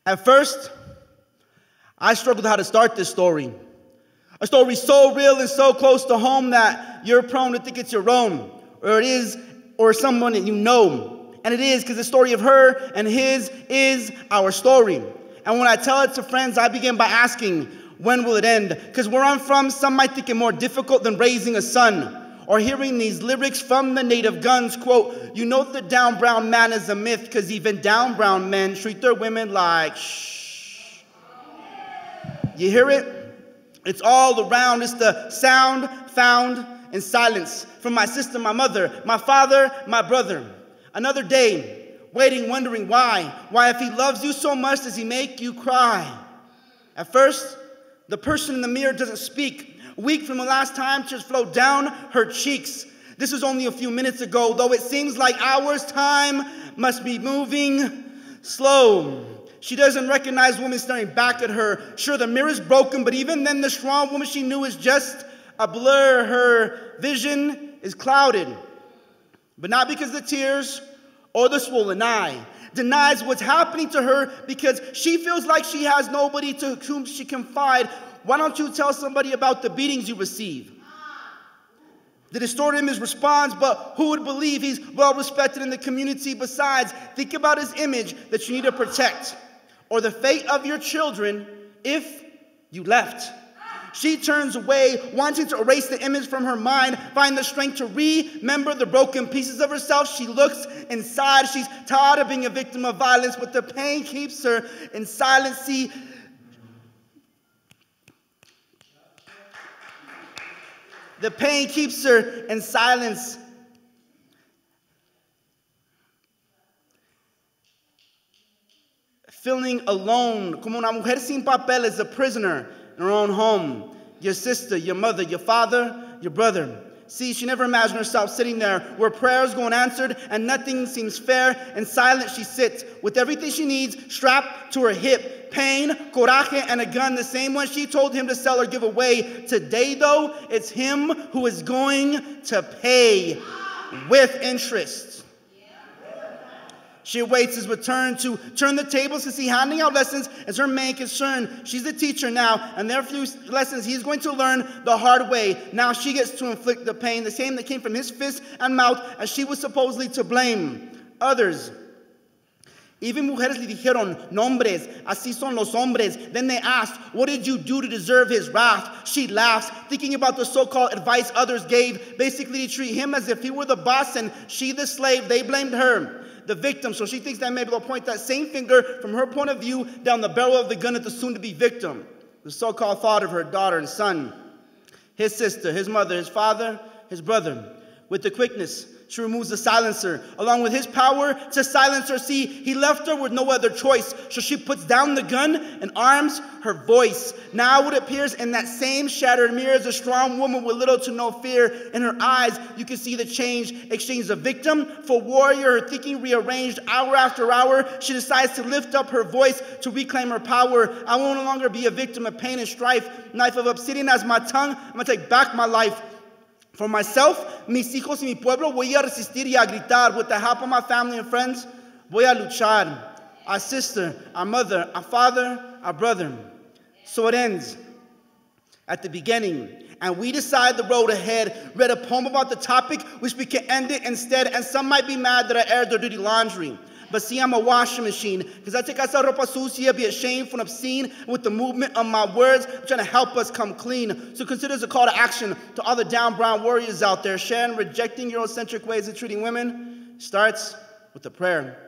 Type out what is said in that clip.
At first, I struggled how to start this story. A story so real and so close to home that you're prone to think it's your own, or it is, or someone that you know. And it is, because the story of her and his is our story. And when I tell it to friends, I begin by asking, when will it end? Because where I'm from, some might think it more difficult than raising a son. Or hearing these lyrics from the native guns, quote, you know the down brown man is a myth, because even down brown men treat their women like shh. You hear it? It's all around. It's the sound found in silence. From my sister, my mother, my father, my brother. Another day, waiting, wondering why. Why, if he loves you so much, does he make you cry? At first, the person in the mirror doesn't speak. Weak from the last time, tears flow down her cheeks. This was only a few minutes ago, though it seems like hours. Time must be moving slow. She doesn't recognize women staring back at her. Sure, the mirror's broken, but even then, the strong woman she knew is just a blur. Her vision is clouded. But not because of the tears or the swollen eye. Denies what's happening to her because she feels like she has nobody to whom she can confide. Why don't you tell somebody about the beatings you receive? The distorted image responds, but who would believe he's well respected in the community? Besides, think about his image that you need to protect, or the fate of your children if you left. She turns away, wanting to erase the image from her mind, find the strength to remember the broken pieces of herself. She looks inside. She's tired of being a victim of violence, but the pain keeps her in silence. See, the pain keeps her in silence. Feeling alone, como una mujer sin papeles, a prisoner in her own home. Your sister, your mother, your father, your brother. See, she never imagined herself sitting there where prayers go unanswered and nothing seems fair. In silence she sits with everything she needs strapped to her hip. Pain, coraje, and a gun, the same one she told him to sell or give away. Today, though, it's him who is going to pay with interest. She awaits his return to turn the tables to see handing out lessons as her main concern. She's the teacher now, and there are few lessons he's going to learn the hard way. Now she gets to inflict the pain, the same that came from his fist and mouth, as she was supposedly to blame. Others, even mujeres le dijeron, nombres, así son los hombres. Then they asked, what did you do to deserve his wrath? She laughs, thinking about the so-called advice others gave, basically to treat him as if he were the boss and she the slave. They blamed her, the victim, so she thinks that maybe they'll point that same finger from her point of view down the barrel of the gun at the soon-to-be victim, the so-called father of her daughter and son, his sister, his mother, his father, his brother. With the quickness, she removes the silencer, along with his power to silence her. See, he left her with no other choice, so she puts down the gun and arms her voice. Now it appears in that same shattered mirror as a strong woman with little to no fear in her eyes. You can see the exchange of victim for warrior, her thinking rearranged hour after hour. She decides to lift up her voice to reclaim her power. I will no longer be a victim of pain and strife. Knife of obsidian as my tongue, I'm going to take back my life. For myself, mis hijos y mi pueblo, voy a resistir y a gritar. With the help of my family and friends, voy a luchar. Our sister, our mother, our father, our brother. So it ends at the beginning. And we decide the road ahead. Read a poem about the topic, which we can end it instead. And some might be mad that I aired their dirty laundry. But see, I'm a washing machine, because I take esa ropa sucia, be ashamed when obscene. With the movement of my words, I'm trying to help us come clean. So consider this a call to action to all the down brown warriors out there. Sharing, rejecting Eurocentric ways of treating women starts with a prayer.